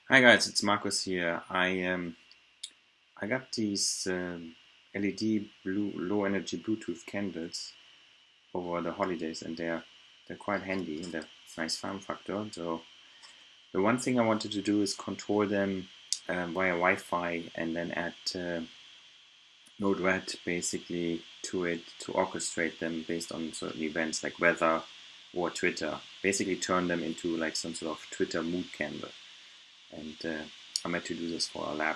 Hi guys, it's Markus here. I got these LED blue low energy Bluetooth candles over the holidays, and they're quite handy and they're nice form factor. So the one thing I wanted to do is control them via Wi-Fi and then add Node.js basically to it to orchestrate them based on certain events like weather or Twitter. Basically turn them into like some sort of Twitter mood candle. And I meant to do this for a lab.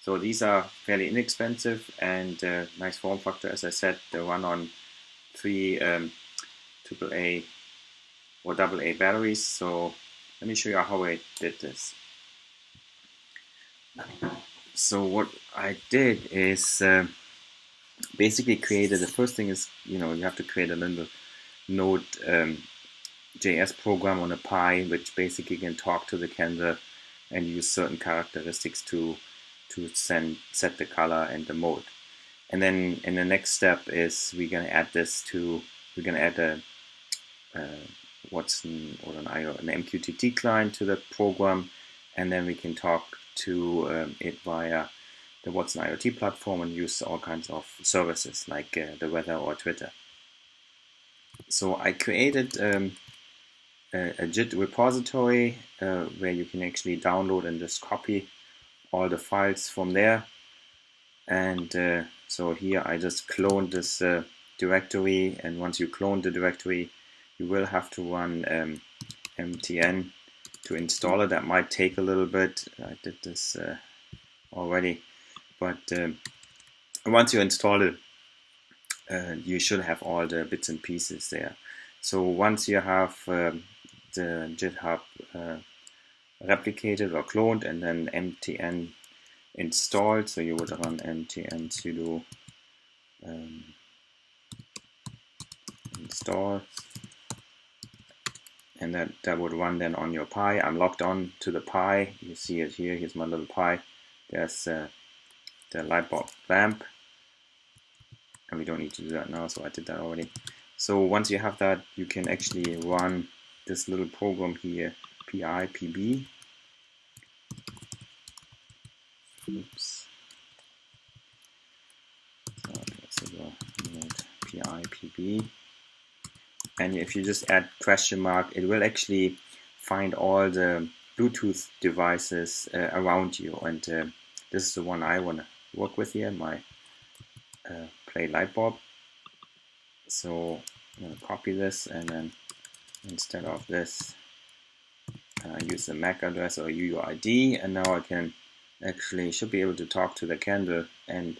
So these are fairly inexpensive and nice form factor. As I said, they run on 3 AAA or AA batteries. So let me show you how I did this. So what I did is basically created, the first thing is, you have to create a little node.js program on a Pi, which basically can talk to the candle and use certain characteristics to set the color and the mode. And then in the next step is we're going to add a Watson or an MQTT client to the program, and then we can talk to it via the Watson IoT platform and use all kinds of services like the weather or Twitter. So I created a JIT repository where you can actually download and just copy all the files from there. And so here I just cloned this directory, and once you clone the directory, you will have to run mtn to install it. That might take a little bit. I did this already, but once you install it, you should have all the bits and pieces there. So once you have the GitHub replicated or cloned and then mtn installed, so you would run mtn sudo install, and that would run then on your Pi. I'm logged on to the Pi. You see it here. Here's my little Pi. There's the lightbulb lamp, and we don't need to do that now, so I did that already. So once you have that, you can actually run this little program here, pib. Oops. So let's go pib. And if you just add question mark, it will actually find all the Bluetooth devices around you. And this is the one I want to work with here, my play lightbulb. So I'm going to copy this, and then instead of this, use the MAC address or UUID, and now I can actually should be able to talk to the candle, and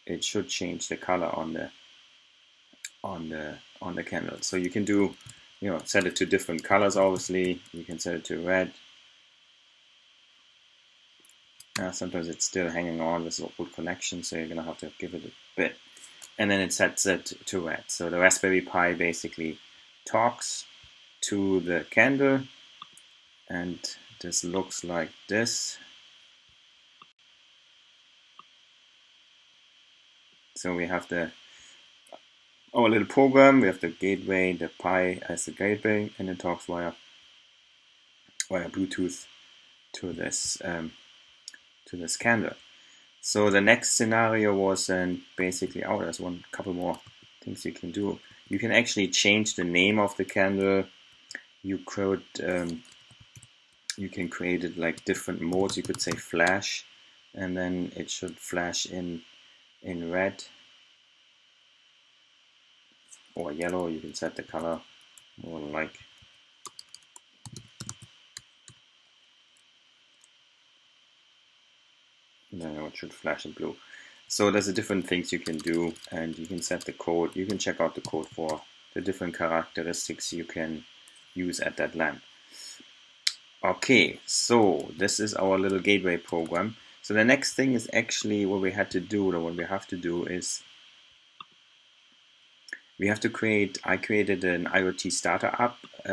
it should change the color on the candle. So you can do, set it to different colors. Obviously, you can set it to red. Sometimes it's still hanging on with good connection, so you're gonna have to give it a bit. And then it sets it to red. So the Raspberry Pi basically talks to the candle, and this looks like this. So we have our little program, we have the gateway, the Pi as the gateway, and it talks via Bluetooth to this candle. So the next scenario was basically, there's couple more things you can do. You can actually change the name of the candle. You could you can create it like different modes. You could say flash, and then it should flash in red or yellow. You can set the color more like no, it should flash in blue. So there's different things you can do, and you can set the code. You can check out the code for the different characteristics you can use at that lamp. Okay, so this is our little gateway program. So the next thing is actually what we have to do is we have to I created an IoT starter app /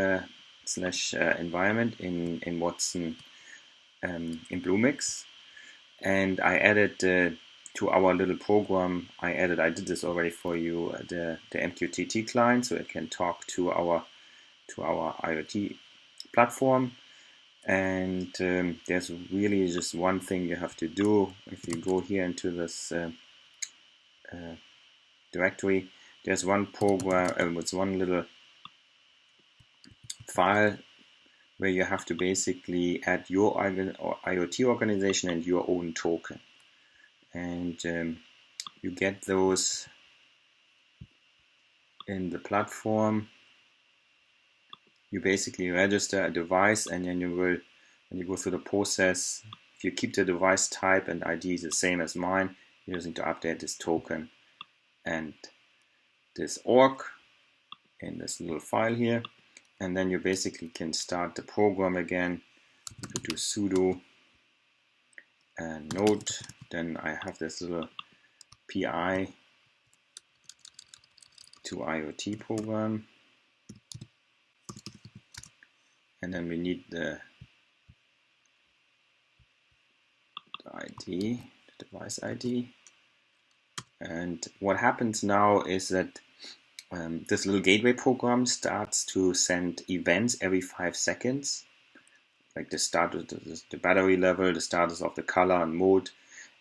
environment in Watson in Bluemix. And I added to our little program, I did this already for you, the MQTT client, so it can talk to our IoT platform. And there's really just one thing you have to do. If you go here into this directory, there's one program with one little file where you have to basically add your IoT organization and your own token. And you get those in the platform. You basically register a device, and then you will, when you go through the process, if you keep the device type and ID the same as mine, you just need to update this token and this org in this little file here, and then you basically can start the program again. You do sudo and node. Then I have this little PI to IoT program, and then we need the ID, the device ID. And what happens now is that this little gateway program starts to send events every 5 seconds, like the status, the battery level, the status of the color and mode,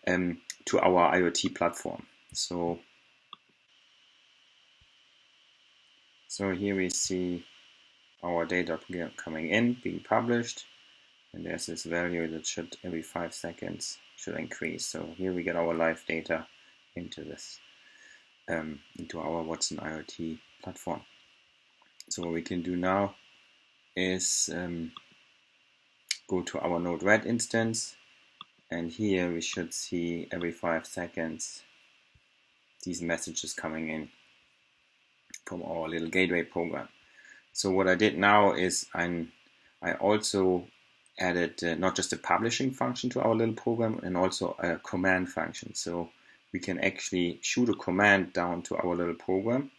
to our IoT platform. So here we see our data coming in, being published, and there's this value that should every 5 seconds should increase. So here we get our live data into this, into our Watson IoT platform. So what we can do now is go to our Node-RED instance, and here we should see every 5 seconds these messages coming in from our little gateway program. So what I did now is I also added not just a publishing function to our little program, and also a command function. So we can actually shoot a command down to our little program,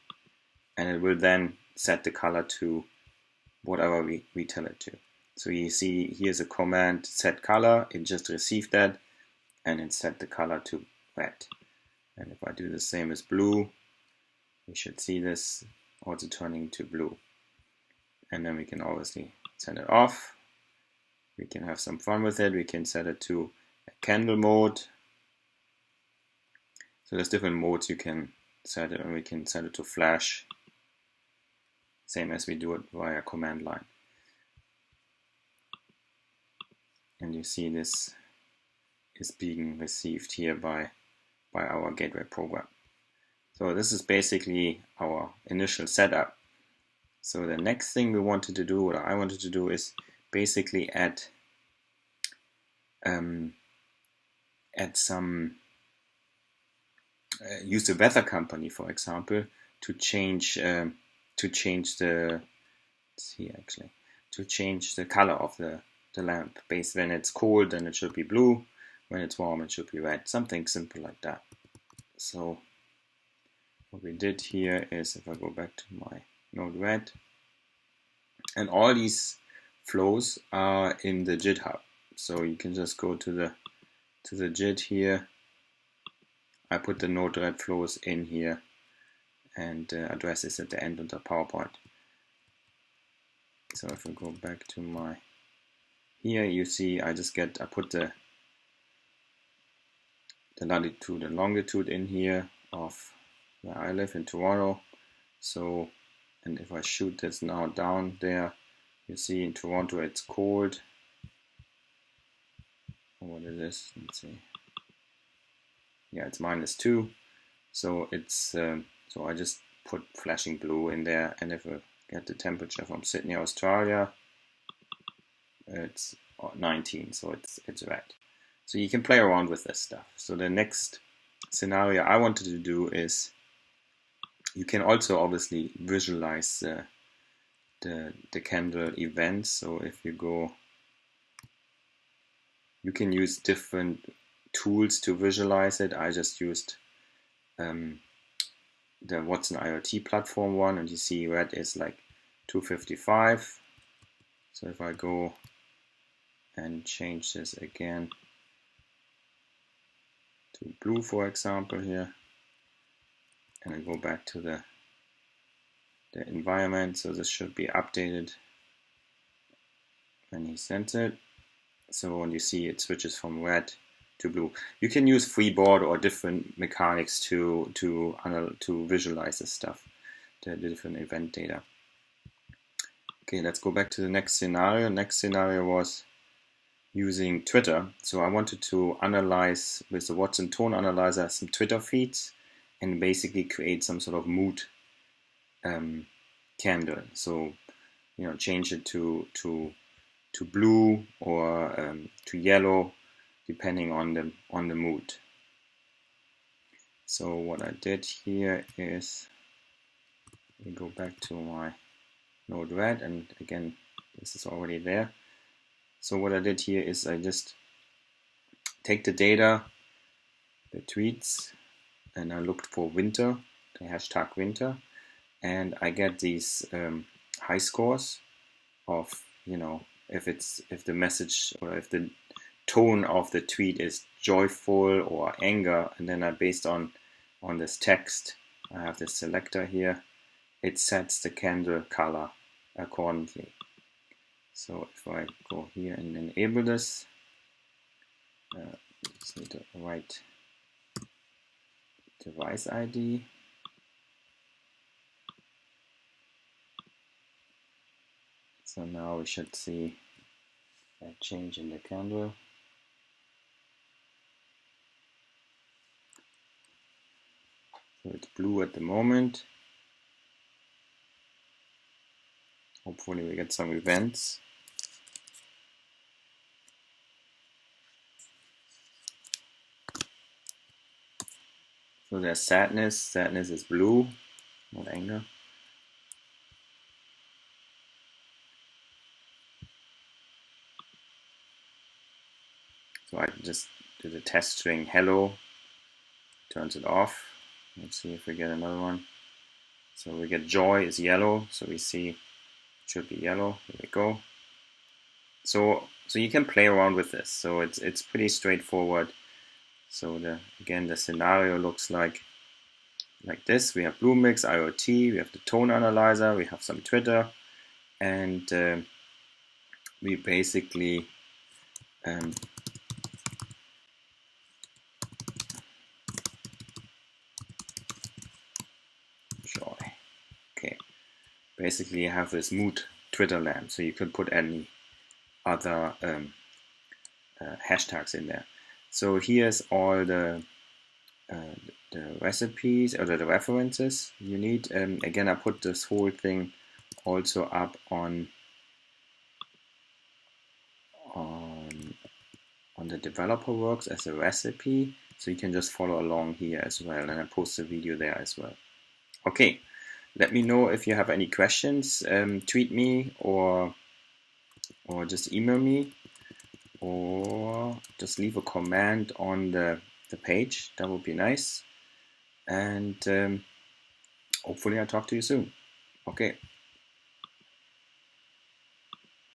and it will then set the color to whatever we tell it to. So you see here's a command set color, it just received that, and it set the color to red. And if I do the same as blue, we should see this also turning to blue. And then we can obviously send it off. We can have some fun with it. We can set it to a candle mode. So there's different modes you can set it, and we can set it to flash, same as we do it via command line. And you see this is being received here by our gateway program. So this is basically our initial setup. So the next thing we wanted to do, what I wanted to do, is basically add some use the weather company, for example, to change the color of the lamp. Based when it's cold, then it should be blue. When it's warm, it should be red. Something simple like that. So what we did here is, if I go back to my Node-RED, and all these flows are in the GitHub. So you can just go to the Git here. I put the Node-RED flows in here, and address is at the end of the PowerPoint. So if we go back to my here, you see I put the latitude and longitude in here of where I live in Toronto. So, and if I shoot this now down there, you see in Toronto it's cold. What is this? Let's see. Yeah, it's -2. So it's so I just put flashing blue in there, and if I get the temperature from Sydney, Australia, it's 19, so it's red. So you can play around with this stuff. So the next scenario I wanted to do is, you can also obviously visualize the candle events. So if you go, you can use different tools to visualize it. I just used the Watson IoT platform one, and you see red is like 255. So if I go and change this again to blue, for example, here, and I go back to the environment, so this should be updated and he sends it. So when you see it switches from red to blue, you can use freeboard or different mechanics to visualize this stuff, the different event data. Okay, let's go back to the next scenario. Next scenario was using Twitter. So I wanted to analyze with the Watson tone analyzer some Twitter feeds and basically create some sort of mood candle. So change it to blue or to yellow, depending on the mood. So what I did here is we go back to my node red, and again this is already there. So what I did here is I just take the data, the tweets, and I looked for winter, the hashtag winter, and I get these high scores of if the message or if the tone of the tweet is joyful or anger, and then I based on this text, I have this selector here, it sets the candle color accordingly. So if I go here and enable this, just need to write device ID. So now we should see a change in the candle. So it's blue at the moment. Hopefully we get some events. So there's sadness. Sadness is blue, not anger. So I just do the test string hello, turns it off. Let's see if we get another one. So we get joy is yellow, so we see it should be yellow. Here we go. So you can play around with this. So it's pretty straightforward. So again the scenario looks like this. We have Bluemix IoT, we have the tone analyzer, we have some Twitter, and we basically joy. Okay, basically you have this mood Twitter lamp, so you could put any other hashtags in there. So here's all the recipes or the references you need. Again, I put this whole thing also up on the DeveloperWorks as a recipe, so you can just follow along here as well, and I post a video there as well. Okay, let me know if you have any questions. Tweet me or just email me, or just leave a comment on the page. That would be nice. And hopefully I'll talk to you soon. Okay.